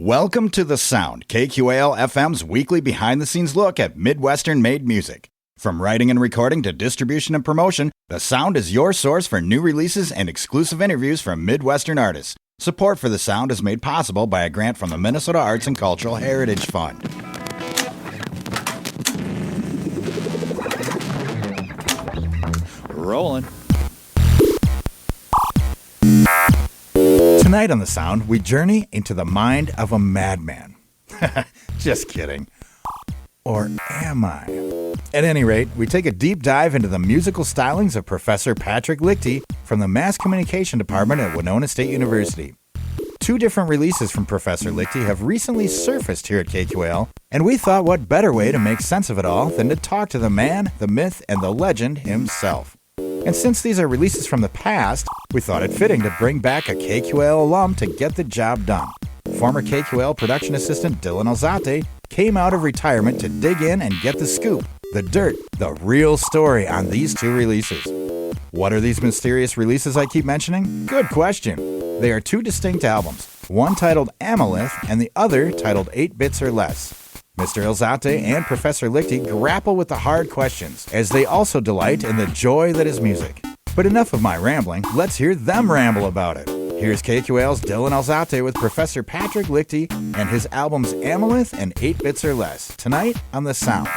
Welcome to The Sound, KQAL FM's weekly behind-the-scenes look at Midwestern-made music. From writing and recording to distribution and promotion, The Sound is your source for new releases and exclusive interviews from Midwestern artists. Support for The Sound is made possible by a grant from the Minnesota Arts and Cultural Heritage Fund. Rolling. Tonight on The Sound, we journey into the mind of a madman. Just kidding. Or am I? At any rate, we take a deep dive into the musical stylings of Professor Patrick Lichty from the Mass Communication Department at Winona State University. Two different releases from Professor Lichty have recently surfaced here at KQAL, and we thought what better way to make sense of it all than to talk to the man, the myth, and the legend himself. And since these are releases from the past, we thought it fitting to bring back a KQAL alum to get the job done. Former KQAL production assistant Dylan Alzate came out of retirement to dig in and get the scoop, the dirt, the real story on these two releases. What are these mysterious releases I keep mentioning? Good question. They are two distinct albums, one titled Amilith and the other titled 8 Bits or Less. Mr. Alzate and Professor Lichty grapple with the hard questions, as they also delight in the joy that is music. But enough of my rambling, let's hear them ramble about it. Here's KQAL's Dylan Alzate with Professor Patrick Lichty and his albums Amilith and 8 Bits or Less, tonight on The Sound.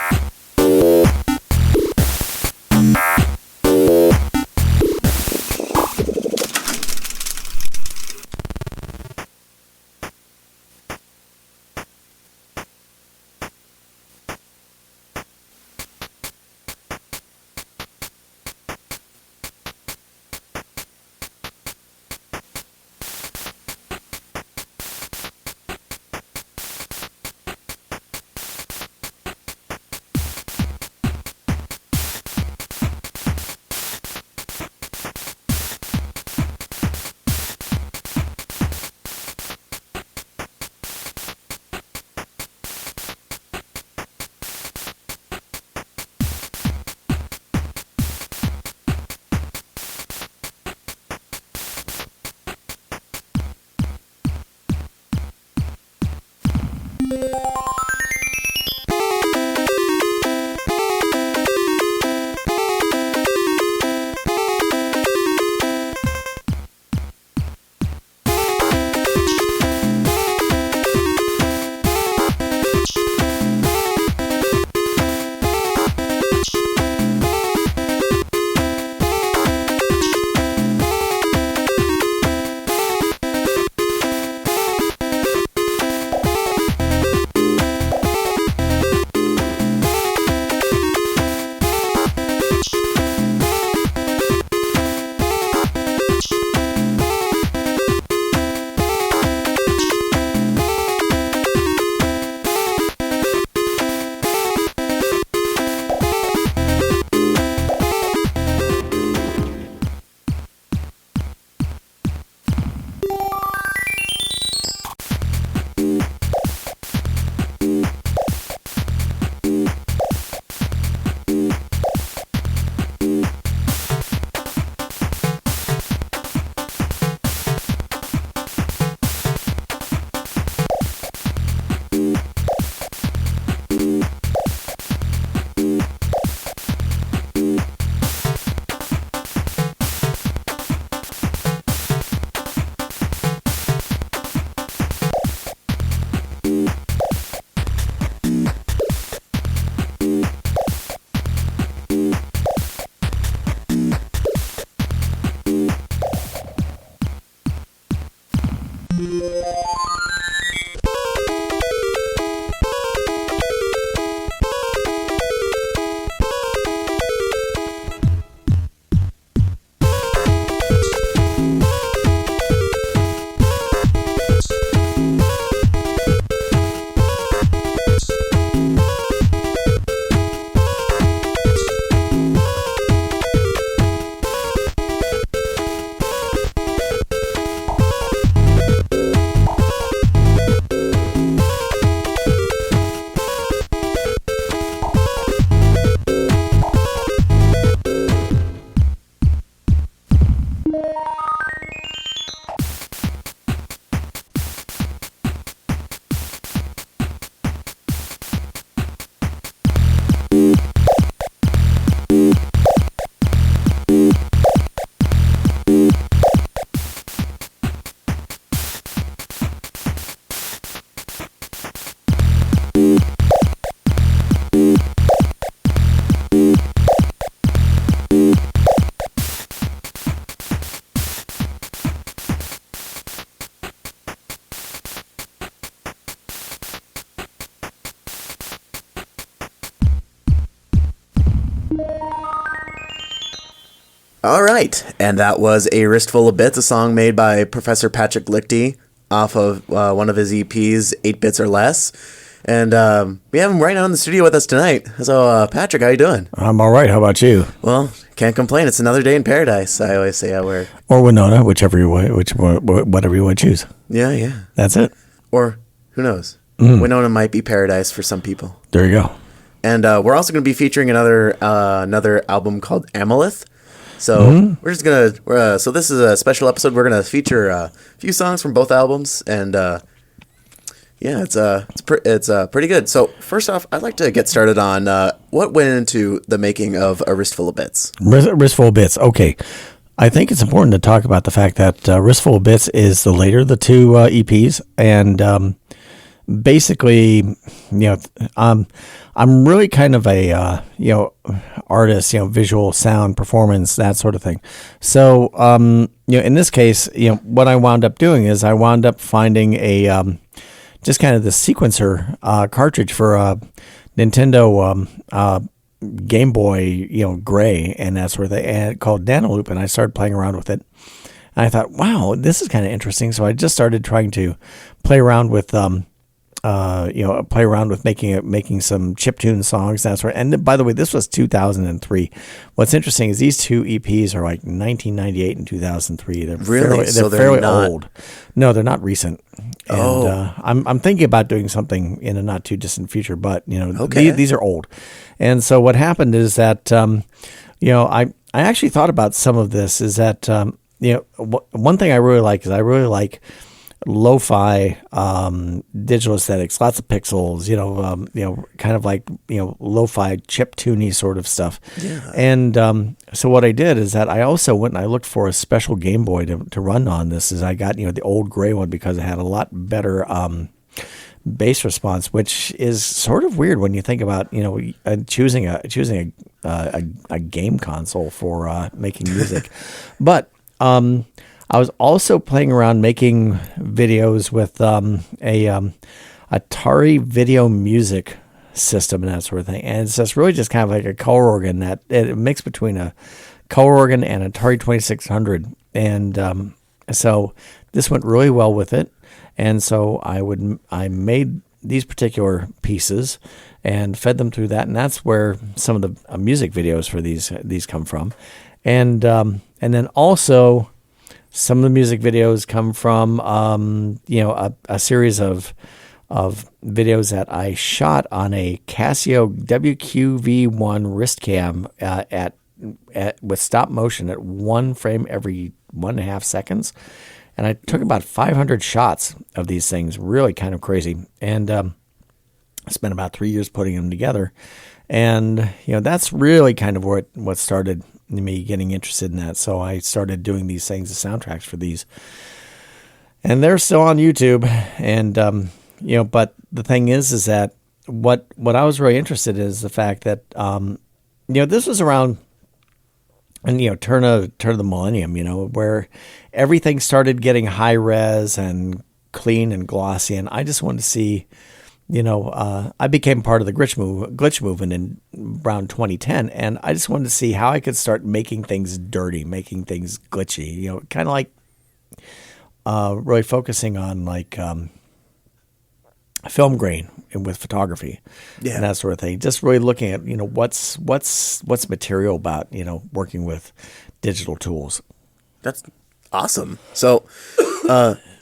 All right, and that was A Wristful of Bits, a song made by Professor Patrick Lichty off of one of his EPs, 8 Bits or Less. And we have him right now in the studio with us tonight. So, Patrick, how you doing? I'm all right. How about you? Well, can't complain. It's another day in paradise, I always say at work. Or Winona, whatever you want to choose. Yeah. That's it. Or, who knows? Winona might be paradise for some people. There you go. And we're also going to be featuring another album called Amilith. So we're just gonna. So this is a special episode. We're gonna feature a few songs from both albums, and it's pretty good. So first off, I'd like to get started on what went into the making of A Wristful of Bits. Wristful of Bits. Okay, I think it's important to talk about the fact that Wristful of Bits is the later of the two EPs, and basically, I'm really kind of a artist, visual, sound, performance, that sort of thing. So in this case, what I wound up doing is I wound up finding a just kind of the sequencer cartridge for a Nintendo Game Boy, Gray and that sort of thing, and called Loop, and I started playing around with it. And I thought, wow, this is kind of interesting. So I just started trying to play around with making some chiptune songs, that sort. And by the way, this was 2003. What's interesting is these two EPs are like 1998 and 2003. They're really fairly old. No, they're not recent. And I'm thinking about doing something in a not too distant future, but these are old. And so what happened is that I actually thought about some of this. Is that one thing I really like is I really like lo-fi digital aesthetics, lots of pixels, kind of like lo-fi chiptune-y sort of stuff. Yeah. And so what I did is that I also went and I looked for a special Game Boy to run on this. Is I got the old gray one because it had a lot better bass response, which is sort of weird when you think about choosing a game console for making music, but I was also playing around making videos with Atari video music system and that sort of thing. And it's just really just kind of like a color organ that it mixed between a color organ and Atari 2600. And so this went really well with it. And so I made these particular pieces and fed them through that. And that's where some of the music videos for these come from. And then also, some of the music videos come from, a series of videos that I shot on a Casio WQV1 wrist cam with stop motion at 1 frame every 1.5 seconds. And I took about 500 shots of these things, really kind of crazy. And I spent about 3 years putting them together. And, that's really kind of what started me getting interested in that. So I started doing these things, the soundtracks for these, and they're still on YouTube. And but the thing is that what I was really interested in is the fact that this was around, and turn of the millennium, where everything started getting high res and clean and glossy, and I just wanted to see. I became part of the glitch movement in around 2010, and I just wanted to see how I could start making things dirty, making things glitchy, kind of like really focusing on like film grain with photography and that sort of thing. Just really looking at, what's material about, working with digital tools. That's awesome. So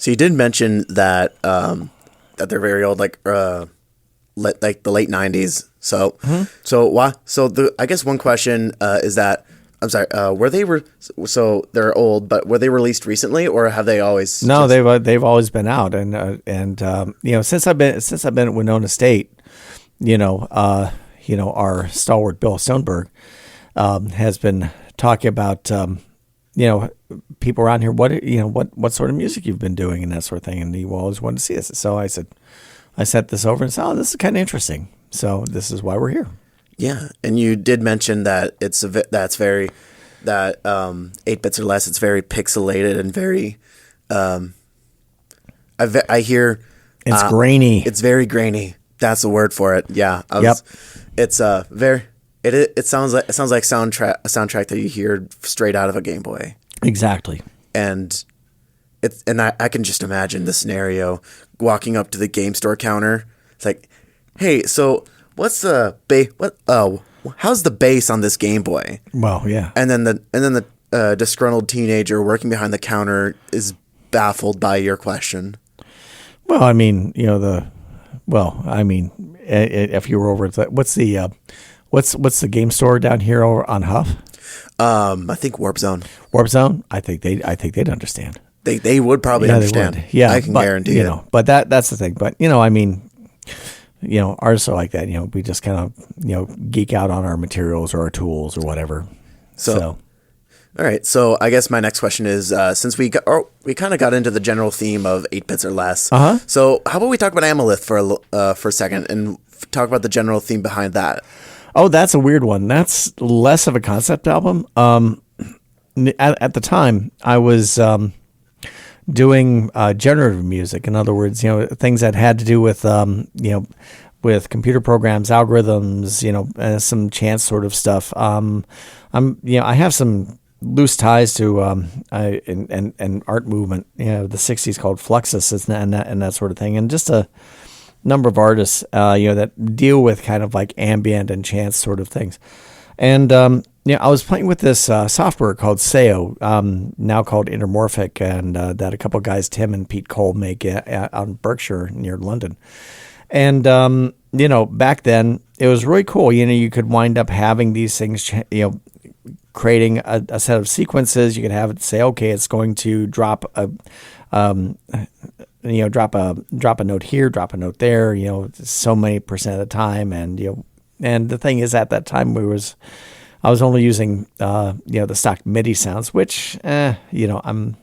you did mention that that they're very old, like the late 90s. So, I guess one question is that, I'm sorry, so they're old, but were they released recently, or have they always? No, they've always been out, and since I've been at Winona State, our stalwart Bill Stoneberg has been talking about people around here, what sort of music you've been doing and that sort of thing. And he always wanted to see this. So I sent this over and said, this is kind of interesting. So this is why we're here. Yeah. And you did mention that 8 Bits or Less, it's very pixelated and very, I hear. It's grainy. It's very grainy. That's the word for it. Yeah. It's It sounds like a soundtrack that you hear straight out of a Game Boy. Exactly. And I can just imagine the scenario, walking up to the game store counter. It's like, hey, so what's the how's the bass on this Game Boy? Well, yeah. And then the disgruntled teenager working behind the counter is baffled by your question. Well, I mean, if you were over at what's the game store down here over on Huff? I think Warp Zone. Warp Zone. I think they'd understand. They would probably understand. Yeah, I can guarantee it. But that's the thing. But ours are like that. We just kind of geek out on our materials or our tools or whatever. So. All right, so I guess my next question is, since we kind of got into the general theme of 8 bits or less, so how about we talk about Amilith for a second and talk about the general theme behind that? Oh, that's a weird one. That's less of a concept album. At the time, I was doing generative music. In other words, things that had to do with with computer programs, algorithms, some chance sort of stuff. I have some loose ties to and art movement, the 60s called Fluxus and that sort of thing, and just a number of artists that deal with kind of like ambient and chance sort of things. And I was playing with this software called SEO, now called Intermorphic, and that a couple of guys, Tim and Pete Cole, make out in Berkshire near London. And back then it was really cool. You could wind up having these things, creating a set of sequences. You could have it say, okay, it's going to drop a drop a note here, drop a note there, so many % of the time. And the thing is, at that time I was only using the stock MIDI sounds, which I'm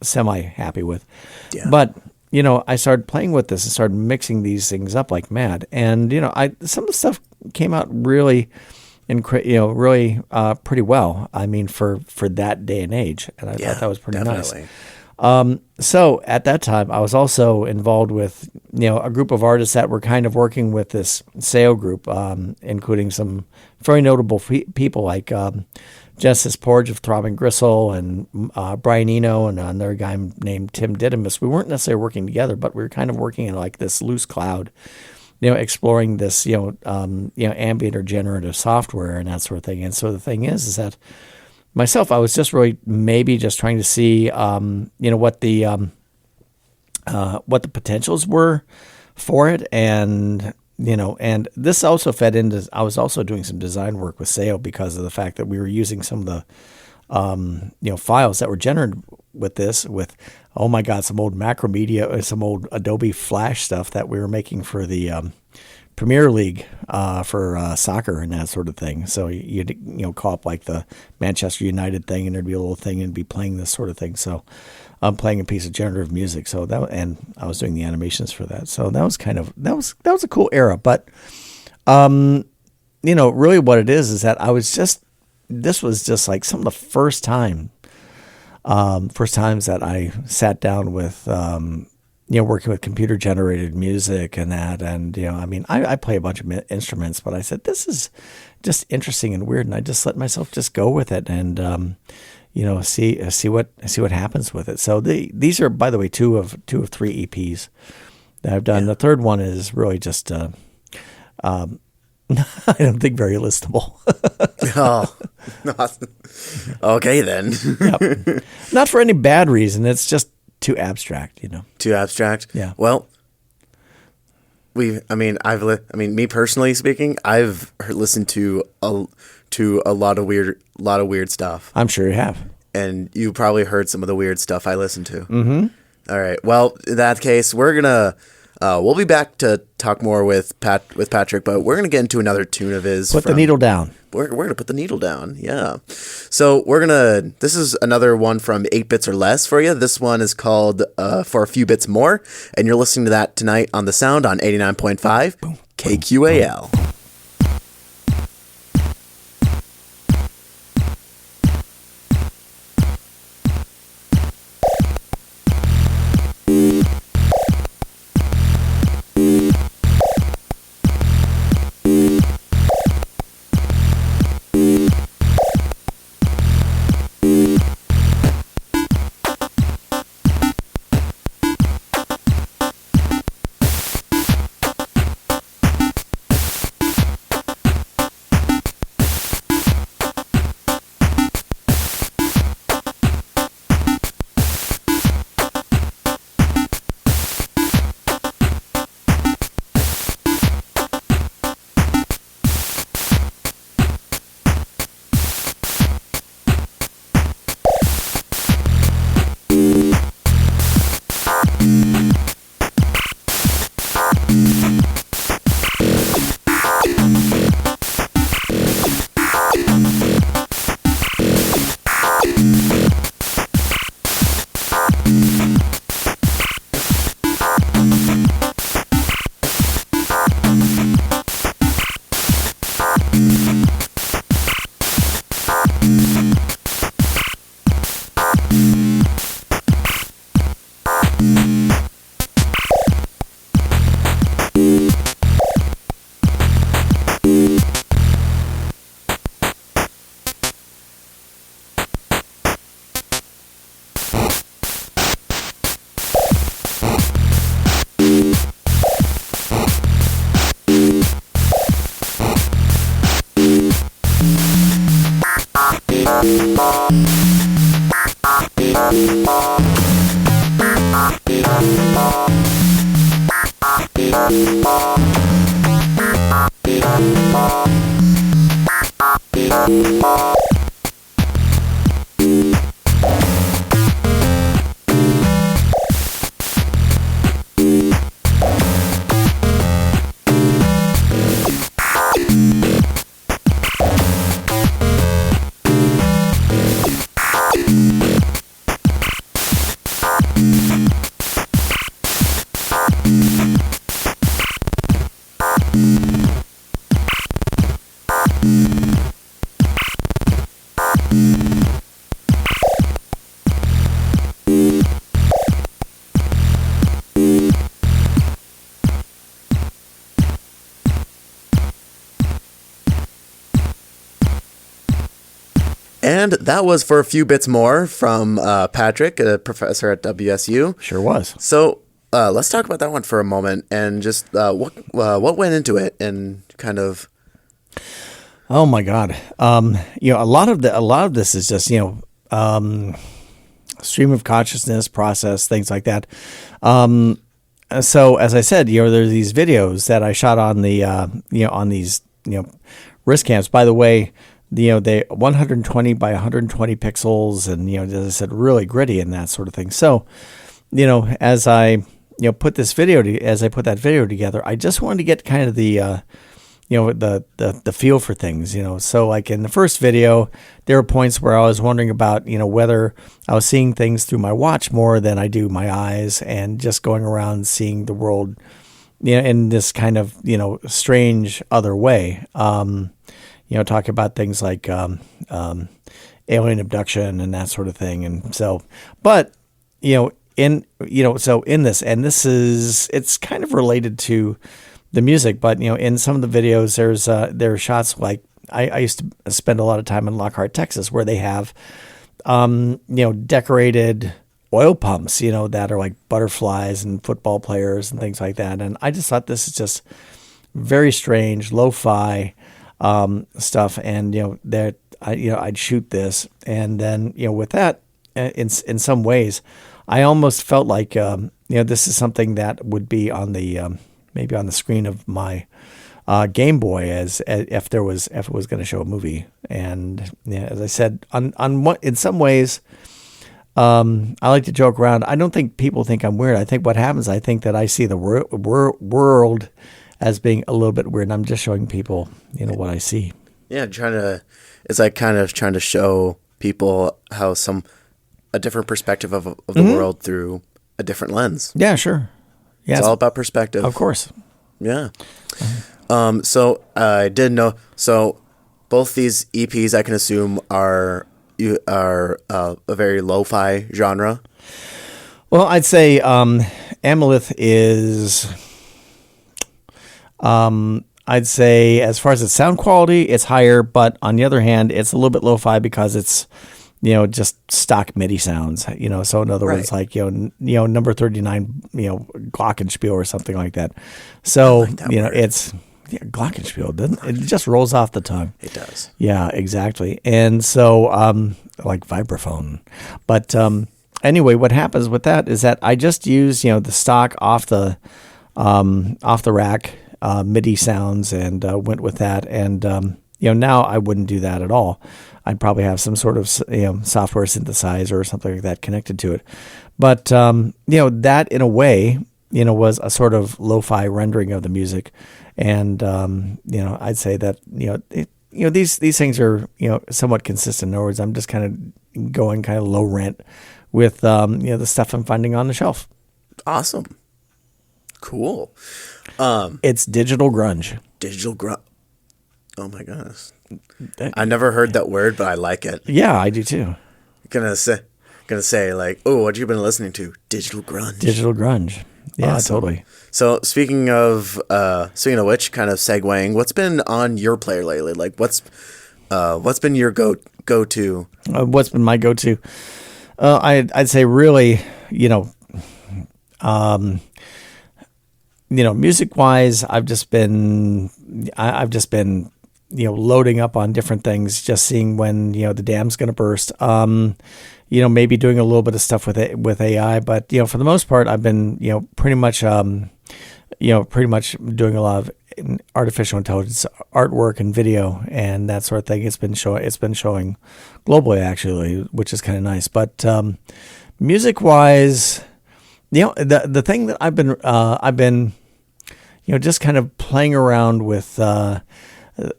semi happy with. Yeah. But I started playing with this and started mixing these things up like mad. And some of the stuff came out really really pretty well. I mean, for that day and age, and I thought that was pretty definitely nice. So at that time, I was also involved with a group of artists that were kind of working with this SEO group, including some very notable people like Genesis Porge of Throbbing Gristle and Brian Eno and another guy named Tim Didymus. We weren't necessarily working together, but we were kind of working in like this loose cloud, exploring this, ambient or generative software and that sort of thing. And so the thing is that myself, I was just really maybe just trying to see, what the potentials were for it. And, and this also fed into, I was also doing some design work with SEO because of the fact that we were using some of the, files that were generated with this with, oh my God, some old Macromedia, some old Adobe Flash stuff that we were making for the Premier League for soccer and that sort of thing. So you'd call up like the Manchester United thing, and there'd be a little thing and be playing this sort of thing. So I'm playing a piece of generative music. So and I was doing the animations for that. So that was that was a cool era. But really what it is that this was just like some of the first times that I sat down with, working with computer generated music and that. And, I play a bunch of instruments, but I said, this is just interesting and weird. And I just let myself just go with it and, see what happens with it. So these are, by the way, two of 3 EPs that I've done. Yeah. The third one is really just, I don't think very listable. Oh, okay then. Yep. Not for any bad reason. It's just too abstract, Too abstract. Yeah. Well, me personally speaking, I've listened to a lot of weird stuff. I'm sure you have. And you probably heard some of the weird stuff I listened to. Mm-hmm. All right. Well, in that case, we're gonna. We'll be back to talk more with Patrick, but we're going to get into another tune of his. Put the needle down. We're going to put the needle down, yeah. So this is another one from 8 Bits or Less for you. This one is called For a Few Bits More, and you're listening to that tonight on The Sound on 89.5 KQAL. And that was For a Few Bits More from Patrick, a professor at WSU. Sure was. So let's talk about that one for a moment and just what went into it and kind of. Oh my God. A lot of this is just, stream of consciousness process, things like that. So as I said, there's these videos that I shot on the, on these, wrist cams. By the way, they 120 by 120 pixels and, as I said, really gritty and that sort of thing. So, as I, put that video together, I just wanted to get kind of the, the feel for things, So like in the first video, there were points where I was wondering about, whether I was seeing things through my watch more than I do my eyes and just going around seeing the world, in this kind of, strange other way. Talk about things like alien abduction and that sort of thing. And so, but, so in this, and it's kind of related to the music, but, in some of the videos, there are shots like I used to spend a lot of time in Lockhart, Texas, where they have, decorated oil pumps, that are like butterflies and football players and things like that. And I just thought this is just very strange, lo-fi, stuff, and that I'd shoot this, and then with that, in some ways, I almost felt like this is something that would be on the maybe on the screen of my Game Boy as if it was going to show a movie, and as I said, in some ways, I like to joke around. I don't think people think I'm weird. I think what happens, I think that I see the world as being a little bit weird, and I'm just showing people, what I see. Yeah, it's like kind of trying to show people how a different perspective of the world through a different lens. Yeah, sure. Yeah, it's all about perspective. Of course. Yeah. So I did know. So both these EPs, I can assume, are a very lo-fi genre. Well, I'd say Amilith is. I'd say as far as its sound quality, it's higher, but on the other hand, it's a little bit lo-fi because it's, just stock MIDI sounds, so in other words, like, number 39, glockenspiel or something like that. So, like that word. It's glockenspiel, doesn't it? It just rolls off the tongue. It does. Yeah, exactly. And so, like vibraphone, but, anyway, what happens with that is that I just use, the stock off the rack, MIDI sounds, and went with that. And now I wouldn't do that at all. I'd probably have some sort of software synthesizer or something like that connected to it. But that in a way was a sort of lo-fi rendering of the music. And I'd say that these things are somewhat consistent. In other words, I'm just kind of going kind of low rent with the stuff I'm finding on the shelf. Awesome. Cool. It's digital grunge. Digital grunge. Oh my gosh. I never heard that word, but I like it. Yeah, I do too. Gonna say like, oh, what you been listening to? Digital grunge. Digital grunge. Yeah, awesome. Totally. So speaking of which, kind of segueing, what's been on your player lately? Like what's been your go-to? What's been my go-to? I'd say really, music-wise, I've just been loading up on different things, just seeing when the dam's going to burst. Maybe doing a little bit of stuff with AI, but for the most part, I've been pretty much pretty much doing a lot of artificial intelligence artwork and video and that sort of thing. It's been showing globally actually, which is kind of nice. But music wise, the thing that I've been just kind of playing around with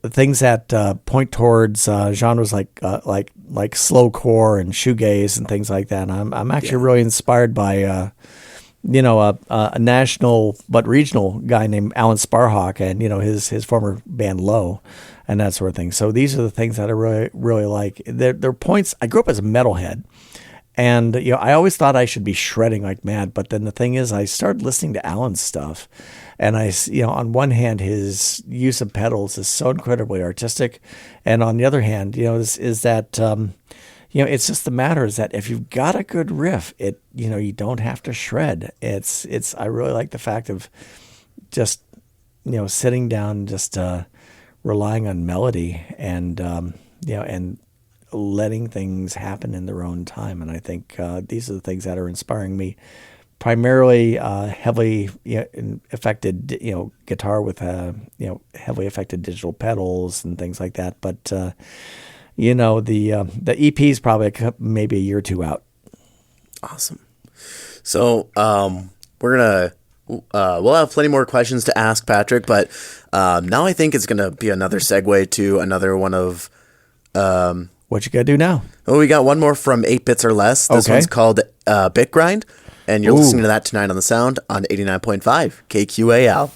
things that point towards genres like slowcore and shoegaze and things like that. And I'm actually really inspired by a national but regional guy named Alan Sparhawk and his former band Low and that sort of thing. So these are the things that I really really like. They're points. I grew up as a metalhead. And, I always thought I should be shredding like mad. But then the thing is, I started listening to Alan's stuff. And on one hand, his use of pedals is so incredibly artistic. And on the other hand, is that, it's just the matter is that if you've got a good riff, you don't have to shred. I really like the fact of just, sitting down, just relying on melody and, and letting things happen in their own time. And I think these are the things that are inspiring me. Primarily heavily affected, guitar with heavily affected digital pedals and things like that. But the EP is probably maybe a year or two out. Awesome. So we'll have plenty more questions to ask Patrick, but now I think it's gonna be another segue to another one of. What you gotta do now? Oh, we got one more from 8 Bits or Less. This one's called Bit Grind, and you're listening to that tonight on the Sound on 89.5 KQAL.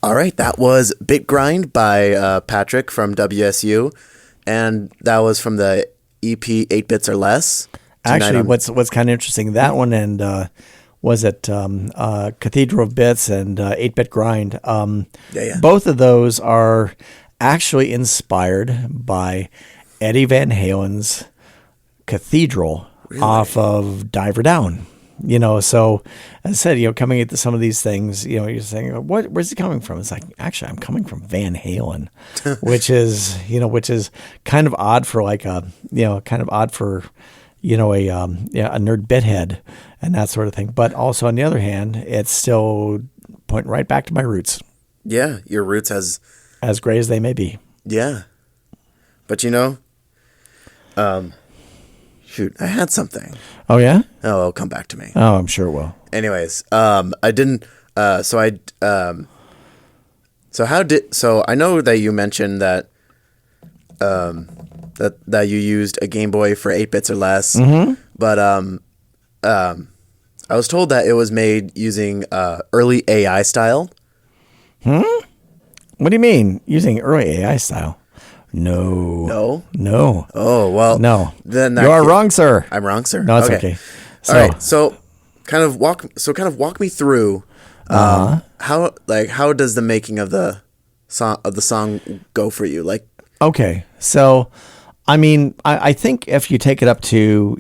All right, that was Bit Grind by Patrick from WSU, and that was from the EP 8 Bits or Less. Actually, what's kind of interesting, that one and was it Cathedral of Bits and 8-Bit Grind. Both of those are actually inspired by Eddie Van Halen's Cathedral off of Diver Down. So as I said, coming into some of these things, you're saying, where's it coming from? It's like, actually, I'm coming from Van Halen, which is kind of odd for a nerd bithead and that sort of thing. But also on the other hand, it's still pointing right back to my roots. Yeah, your roots as gray as they may be. Yeah. But shoot, I had something. Oh yeah? Oh, it'll come back to me. Oh, I'm sure it will. Anyways, I didn't. So I know that you mentioned that that you used a Game Boy for 8 bits or less. Mm-hmm. But I was told that it was made using early AI style. What do you mean using early AI style? No. Oh, well. No. Then you are wrong, sir. I'm wrong, sir. No, it's okay. All right. So kind of walk me through how does the making of the song go for you? Like, okay. So I mean, I think if you take it up to,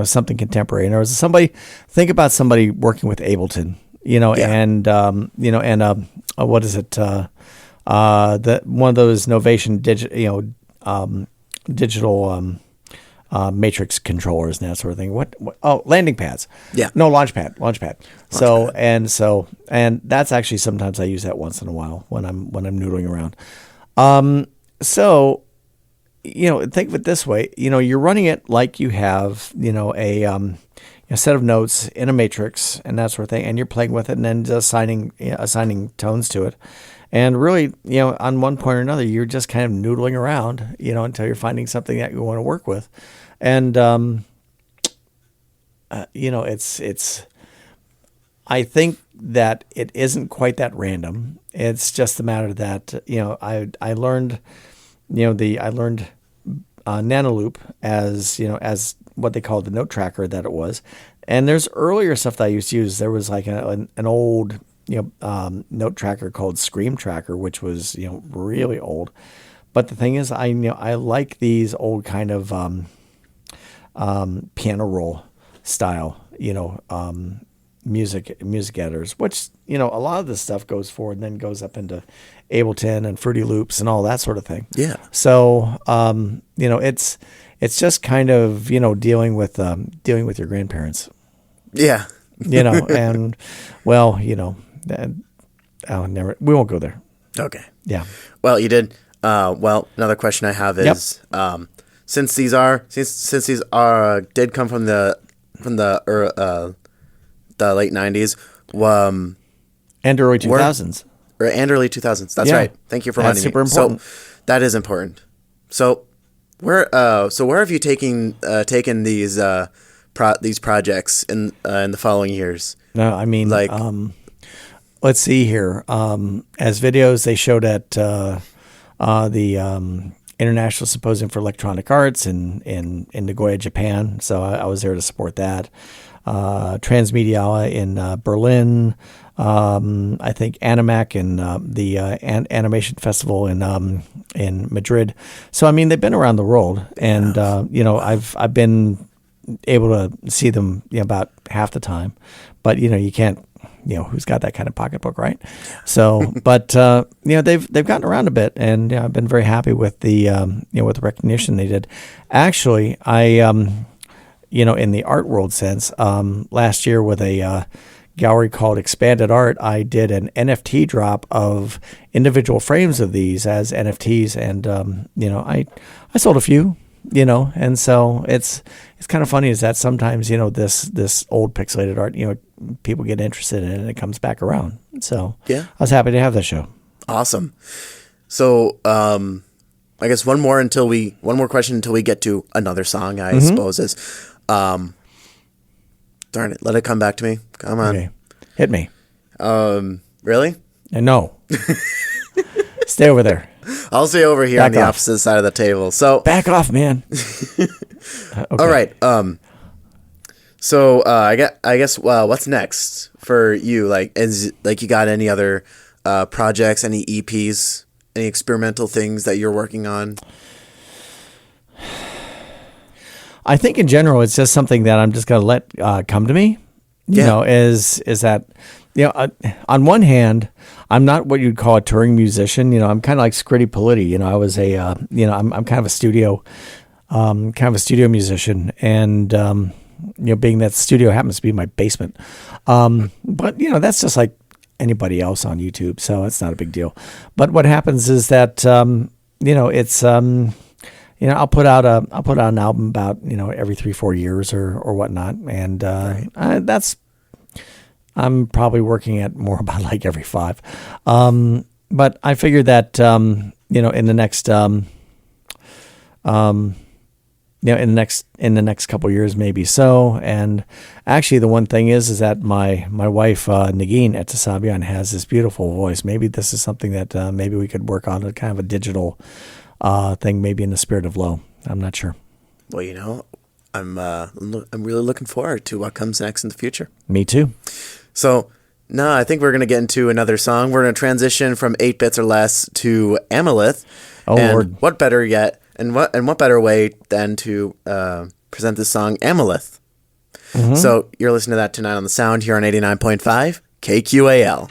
something contemporary, in other words, think about somebody working with Ableton, and what is it? One of those Novation digital matrix controllers and that sort of thing. What? Oh, landing pads. Yeah. No, Launchpad. And that's actually sometimes I use that once in a while when I'm noodling around. So, think of it this way. You're running it like you have, a set of notes in a matrix and that sort of thing, and you're playing with it and then just assigning tones to it. And really, on one point or another, you're just kind of noodling around, until you're finding something that you want to work with. And, it's, I think that it isn't quite that random. It's just a matter that, I learned, I learned Nanoloop as what they called the note tracker that it was. And there's earlier stuff that I used to use. There was like an old, note tracker called Scream Tracker, which was, really old. But the thing is, I like these old kind of piano roll style, music editors, which, a lot of this stuff goes forward and then goes up into Ableton and Fruity Loops and all that sort of thing. Yeah. So, it's just kind of, dealing with your grandparents. Yeah. And well, we won't go there. Okay. Yeah. Well, you did. Another question I have is, since these did come from the late 90s, and early 2000s. And early 2000s. That's right. Thank you for reminding me. That's super important. So that is important. So where have you taken these projects in the following years? No, I mean, let's see here. As videos, they showed at the International Symposium for Electronic Arts in Nagoya, Japan. So I was there to support that. Transmediale in Berlin. I think Animac in the Animation Festival in Madrid. So I mean, they've been around the world, and I've been able to see them about half the time, but you can't. Who's got that kind of pocketbook, right? So, but they've gotten around a bit, and I've been very happy with the with the recognition they did. Actually, I in the art world sense, last year with a gallery called Expanded Art, I did an NFT drop of individual frames of these as NFTs, and I sold a few. And so it's kind of funny is that sometimes, this old pixelated art, people get interested in it and it comes back around. So yeah, I was happy to have that show. Awesome. So, I guess one more question until we get to another song, I suppose is, darn it, let it come back to me. Come on. Okay. Hit me. Really? And no. Stay over there. I'll stay over here on Back the off. opposite side of the table. So, Back off, man. Okay. all right. So I guess what's next for you? Like, you got any other projects, any EPs, any experimental things that you're working on? I think in general, it's just something that I'm just going to let come to me. You know, is that, on one hand, I'm not what you'd call a touring musician. I'm kind of like Scritti Politti. I was I'm kind of a studio musician, and being that the studio happens to be my basement. But that's just like anybody else on YouTube, so it's not a big deal. But what happens is that it's I'll put out an album about every 3-4 years or whatnot, and that's I'm probably working at more about like every 5. But I figured that in the next in the next couple of years, maybe so. And actually, the one thing is that my wife Nagin at Tasabian has this beautiful voice. Maybe this is something that maybe we could work on, a kind of a digital thing, maybe in the spirit of low. I'm not sure. Well, I'm really looking forward to what comes next in the future. Me too. So now I think we're going to get into another song. We're going to transition from 8 bits or less to Amilith. Oh, and Lord. What better yet? And what better way than to present this song, Amilith? Mm-hmm. So you're listening to that tonight on the Sound here on 89.5 KQAL.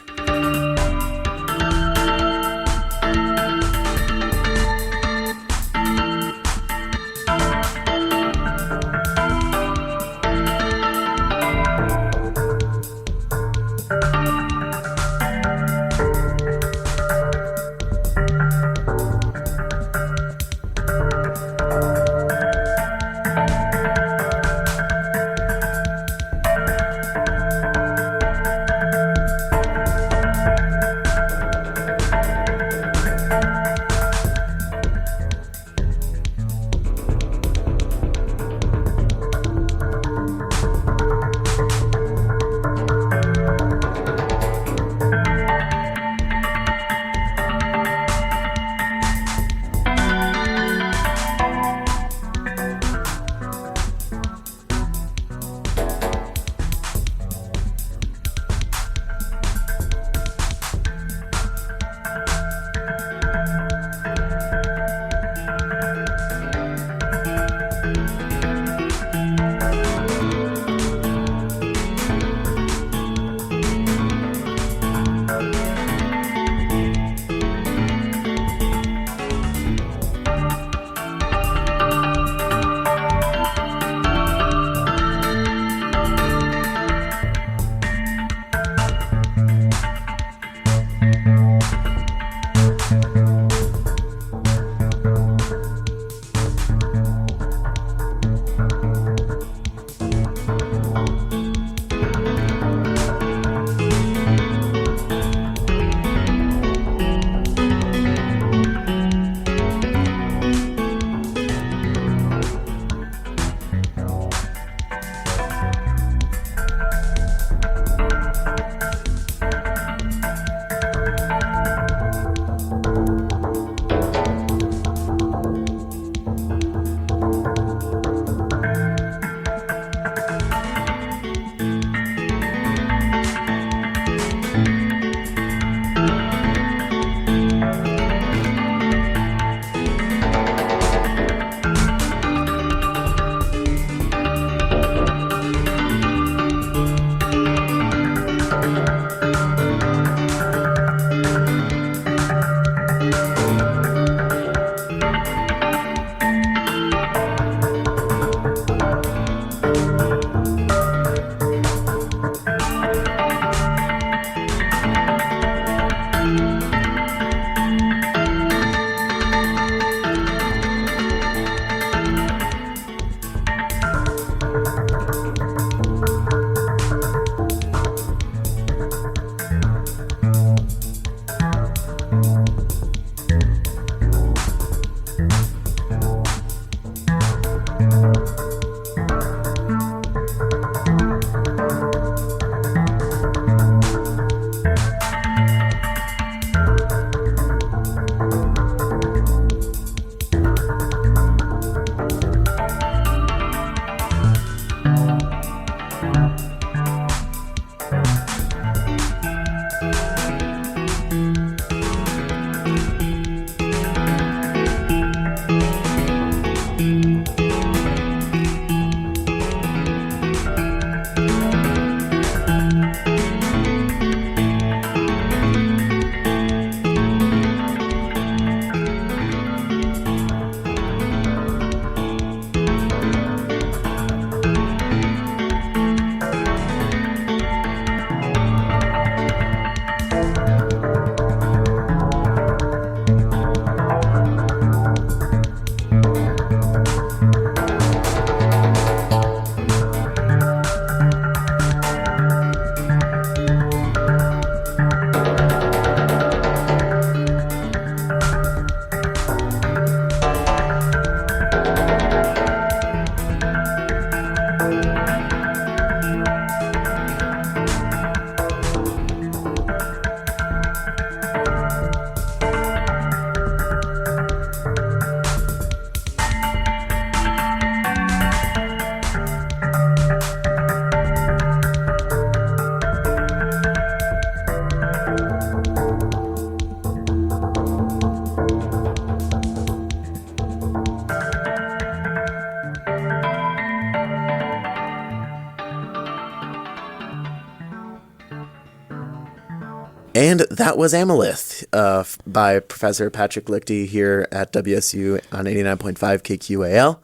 And that was Amilith by Professor Patrick Lichty here at WSU on 89.5 KQAL.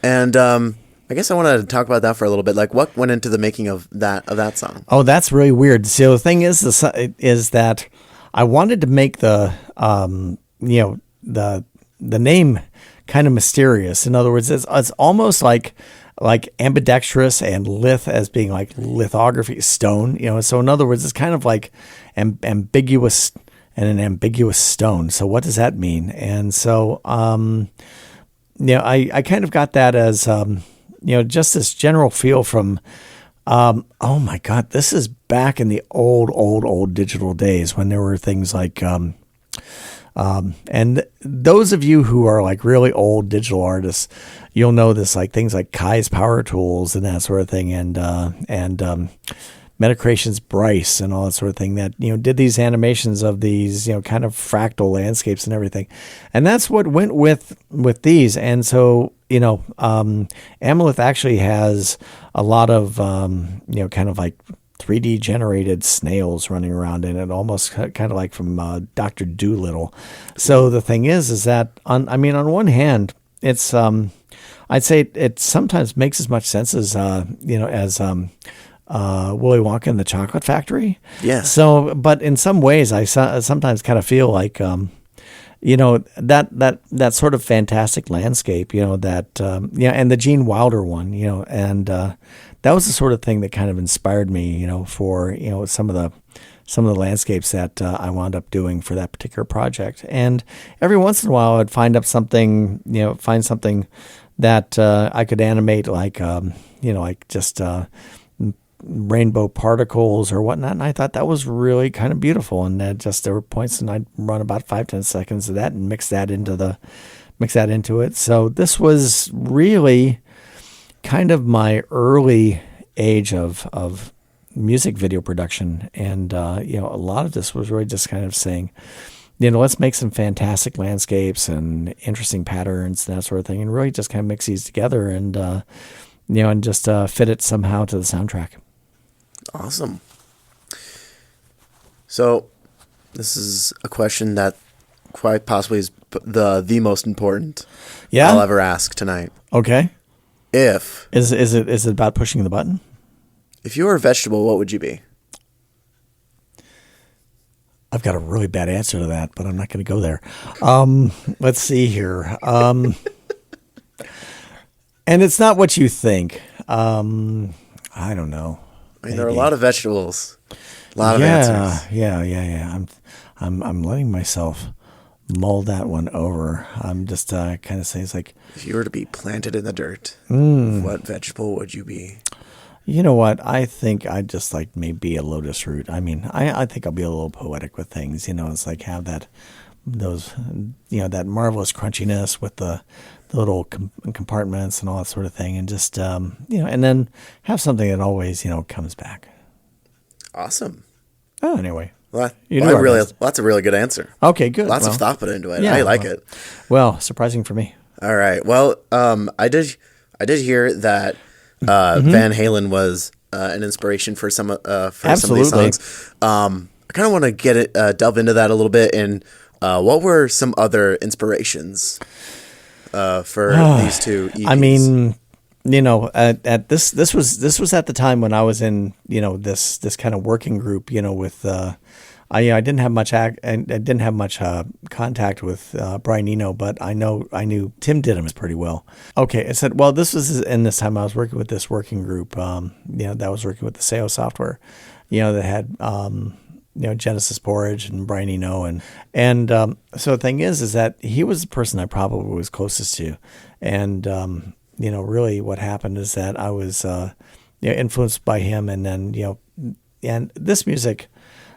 And I guess I want to talk about that for a little bit. Like, what went into the making of that song? Oh, that's really weird. So the thing is that I wanted to make the name kind of mysterious. In other words, it's almost like ambidextrous and lith as being like lithography, stone. So in other words, it's kind of like ambiguous and an ambiguous stone. So what does that mean? And so, I kind of got that as, just this general feel from, oh my God, this is back in the old digital days when there were things like, and those of you who are like really old digital artists, you'll know this, like things like Kai's Power Tools and that sort of thing, and Metacreation's Bryce and all that sort of thing that, did these animations of these, kind of fractal landscapes and everything. And that's what went with these. And so, Amilith actually has a lot of, kind of like 3D generated snails running around in it, almost kind of like from Dr. Dolittle. So the thing is that on one hand, it's, I'd say it sometimes makes as much sense as, as, Willy Wonka and the Chocolate Factory. Yeah. So, but in some ways, I sometimes kind of feel like, that sort of fantastic landscape, and the Gene Wilder one, and that was the sort of thing that kind of inspired me, for some of the landscapes that I wound up doing for that particular project. And every once in a while, I'd find something that I could animate, like just rainbow particles or whatnot. And I thought that was really kind of beautiful. And there were points, and I'd run about 5-10 seconds of that and mix that into it. So this was really kind of my early age of music video production. And, a lot of this was really just kind of saying, let's make some fantastic landscapes and interesting patterns and that sort of thing, and really just kind of mix these together and, and just fit it somehow to the soundtrack. Awesome. So this is a question that quite possibly is the most important I'll ever ask tonight. Okay. If is it about pushing the button? If you were a vegetable, what would you be? I've got a really bad answer to that, but I'm not going to go there. Let's see here. And it's not what you think. I don't know. There are a lot of vegetables. A lot of answers. Yeah. I'm letting myself mull that one over. I'm just kind of saying, it's like, if you were to be planted in the dirt, what vegetable would you be? You know what? I think I'd just like maybe a lotus root. I think I'll be a little poetic with things. It's like have that marvelous crunchiness with the little compartments and all that sort of thing, and just and then have something that always comes back. Awesome. Oh, anyway. That's a really good answer. Okay, good. Lots of thought put into it. Yeah, I like it. Well, surprising for me. All right. Well, I did hear that Van Halen was an inspiration for some of these songs. I kind of want to delve into that a little bit. And what were some other inspirations for these two EPs? At this was at the time when I was in this kind of working group. With I didn't have much contact with Brian Eno, but I knew Tim Diddums pretty well. Okay, I said, well, this was in this time I was working with this working group. That was working with the SEO software. That had Genesis Porridge and Brian Eno, and so the thing is that he was the person I probably was closest to, and really what happened is that I was influenced by him, and then and this music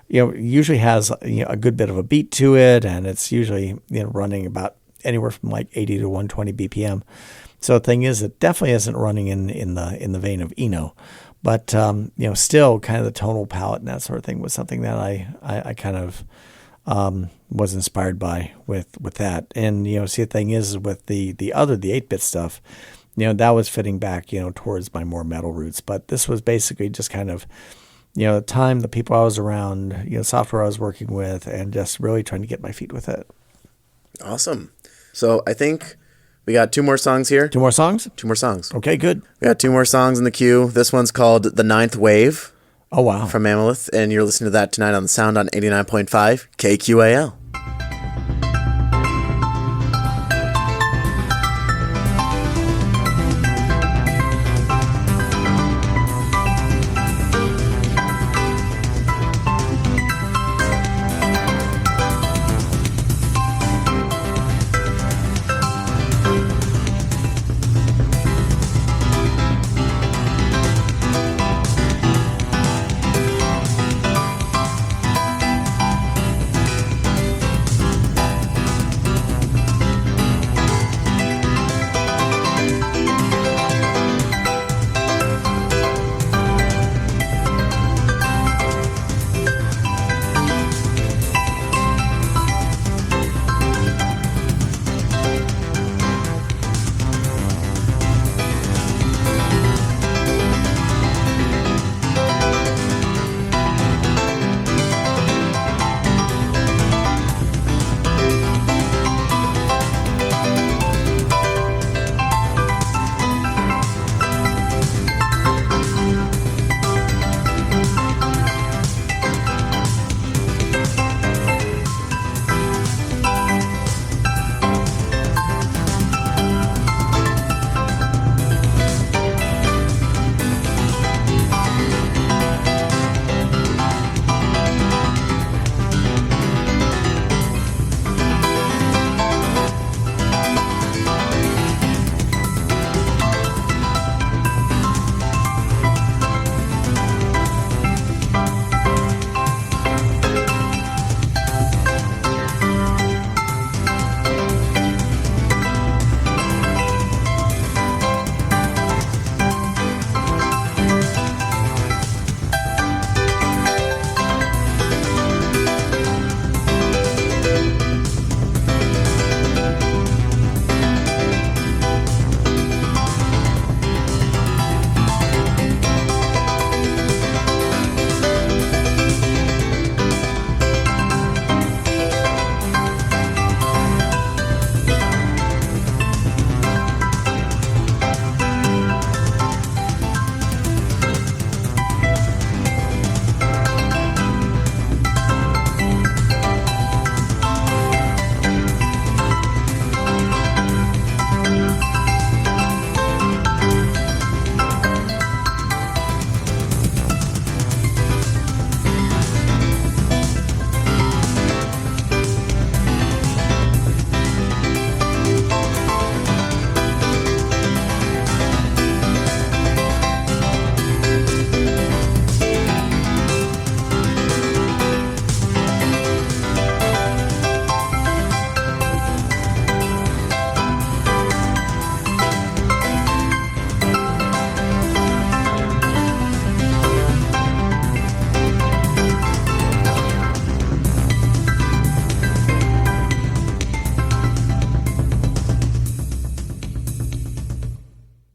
usually has a good bit of a beat to it, and it's usually running about anywhere from like 80 to 120 BPM. So the thing is, it definitely isn't running in the vein of Eno, but still kind of the tonal palette and that sort of thing was something that I kind of was inspired by with that. And see, the thing is with the 8-bit stuff, that was fitting back towards my more metal roots. But this was basically just kind of the time, the people I was around, software I was working with, and just really trying to get my feet with it. Awesome. So I think we got 2 more songs here. 2 more songs? 2 more songs. Okay, good. We got 2 more songs in the queue. This one's called The Ninth Wave. Oh, wow. From Amilith, and you're listening to that tonight on the Sound on 89.5 KQAL.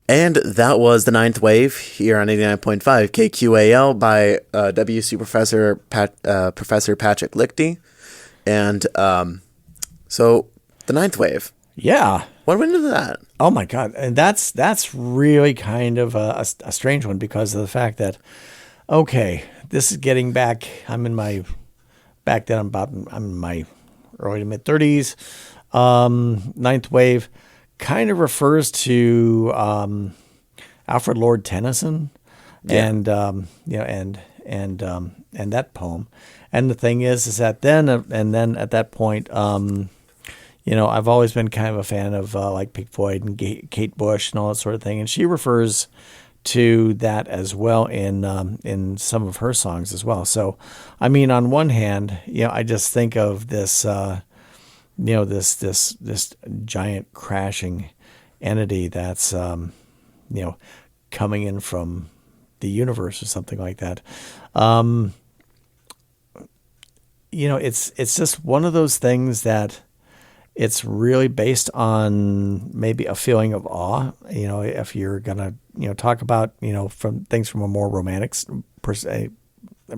And that was The Ninth Wave here on 89.5 KQAL by WC Professor Professor Patrick Lichty. And so The Ninth Wave. Yeah. What went into that? Oh my God. And that's really kind of a strange one because of the fact that, okay, this is getting back. I'm in my early to mid 30s. Ninth Wave kind of refers to Alfred Lord Tennyson, and that poem. And the thing is that then at that point, I've always been kind of a fan of like Pink Floyd and Kate Bush and all that sort of thing, and she refers to that as well in some of her songs as well. So, I mean, on one hand, I just think of this. This giant crashing entity that's, coming in from the universe or something like that. It's just one of those things that it's really based on maybe a feeling of awe. If you're gonna, talk about, from things from a more romantic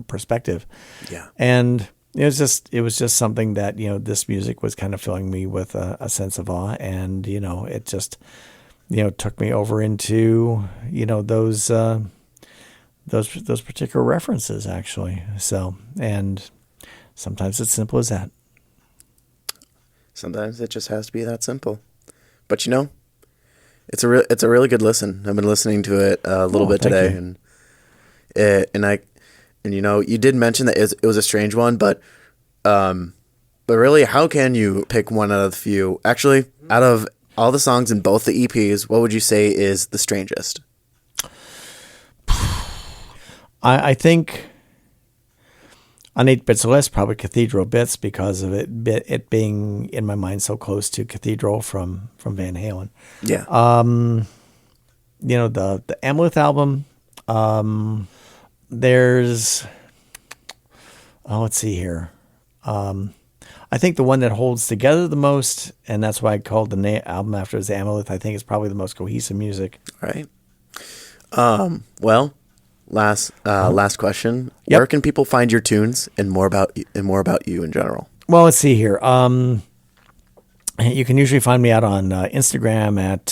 perspective. Yeah. And it was just something that, this music was kind of filling me with a sense of awe. And, it just, took me over into, those particular references, actually. So, and sometimes it's simple as that. Sometimes it just has to be that simple. But it's a really good listen. I've been listening to it a little bit today, you. and you did mention that it was a strange one, but really, how can you pick one out of the few? Actually, out of all the songs in both the EPs, what would you say is the strangest? I think on 8 Bits or Less, probably Cathedral Bits, because of it being in my mind so close to Cathedral from Van Halen. Yeah. The Amilith album. There's, let's see here. I think the one that holds together the most, and that's why I called the album after his Amilith, I think it's probably the most cohesive music. Right. Well, last question. Yep. Where can people find your tunes and more about you in general? Well, let's see here. You can usually find me out on Instagram at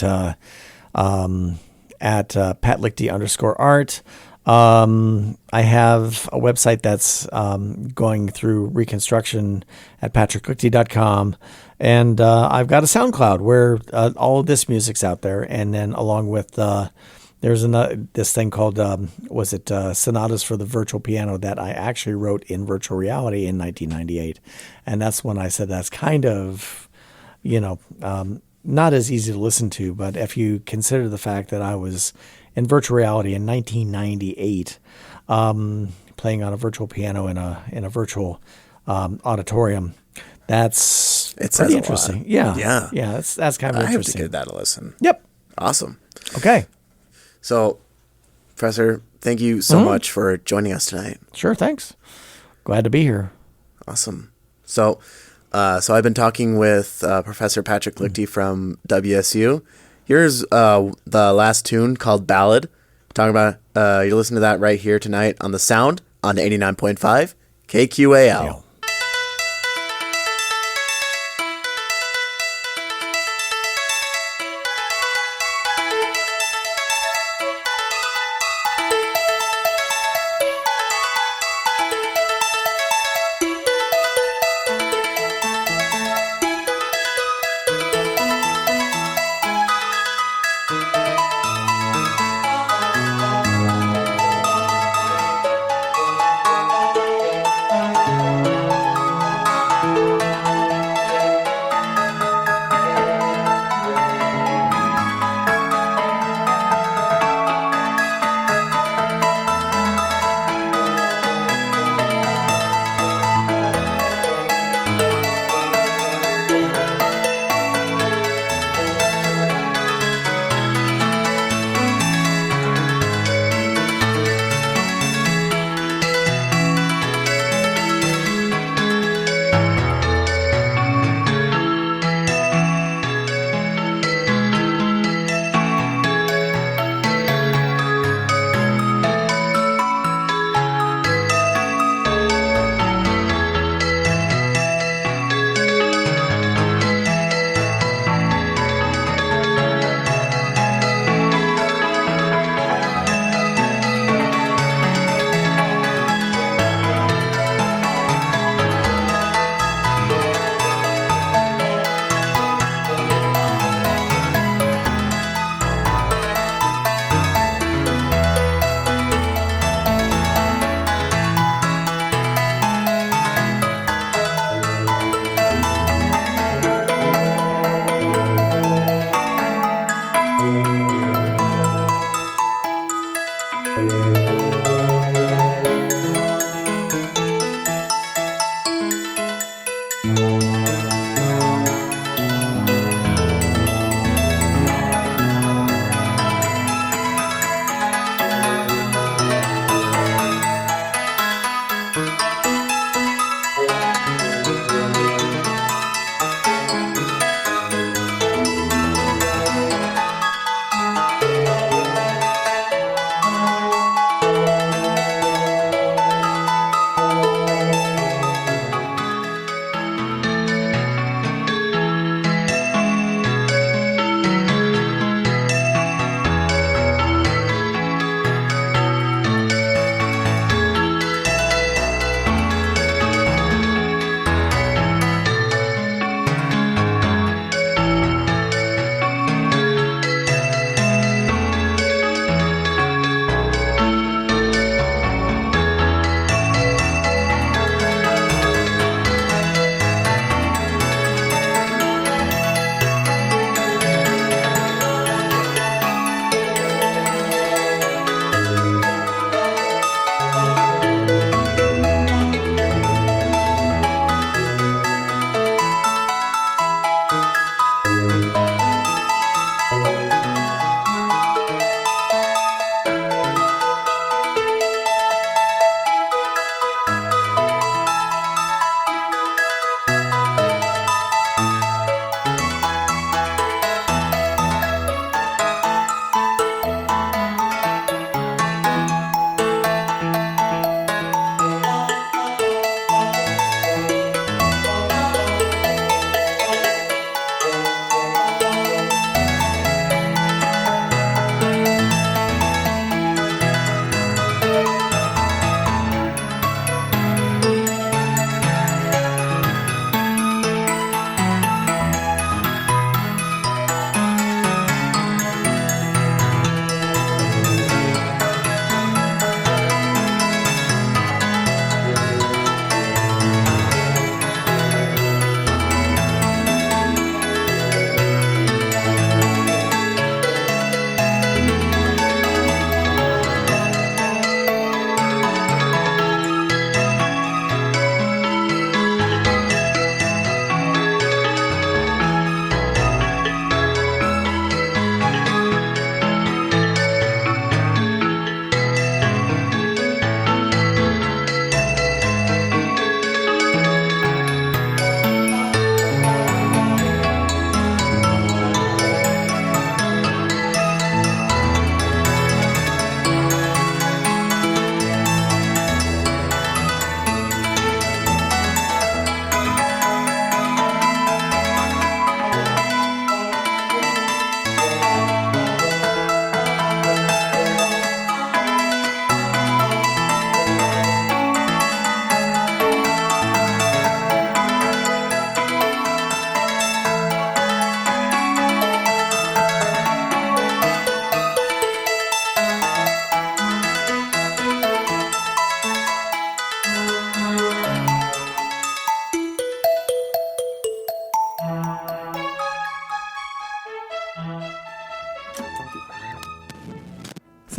Pat Lichty _art. I have a website that's going through reconstruction at patricklichty.com. And I've got a SoundCloud where all of this music's out there. And then along with there's this thing called, Sonatas for the Virtual Piano that I actually wrote in virtual reality in 1998. And that's when I said that's kind of, not as easy to listen to. But if you consider the fact that I was in virtual reality in 1998, playing on a virtual piano in a virtual auditorium, it's pretty interesting. Yeah. That's kind of interesting. I have to give that a listen. Yep. Awesome. Okay. So, Professor, thank you so much for joining us tonight. Sure. Thanks. Glad to be here. Awesome. So I've been talking with Professor Patrick Lichty from WSU. Here's the last tune called Ballad. Talking about you're listening to that right here tonight on the Sound on 89.5 KQAL.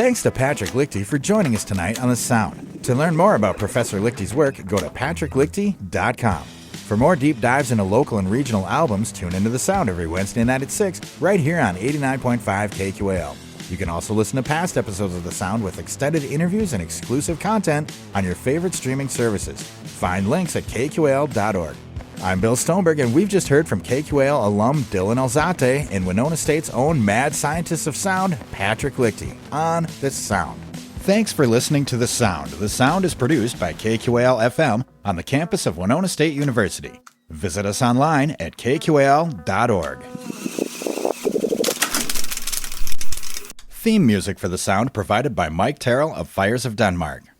Thanks to Patrick Lichty for joining us tonight on The Sound. To learn more about Professor Lichty's work, go to patricklichty.com. For more deep dives into local and regional albums, tune into The Sound every Wednesday night at 6, right here on 89.5 KQAL. You can also listen to past episodes of The Sound with extended interviews and exclusive content on your favorite streaming services. Find links at kqal.org. I'm Bill Stoneberg, and we've just heard from KQAL alum Dylan Alzate and Winona State's own mad scientist of sound, Patrick Lichty, on The Sound. Thanks for listening to The Sound. The Sound is produced by KQAL-FM on the campus of Winona State University. Visit us online at kqal.org. Theme music for The Sound provided by Mike Terrell of Fires of Denmark.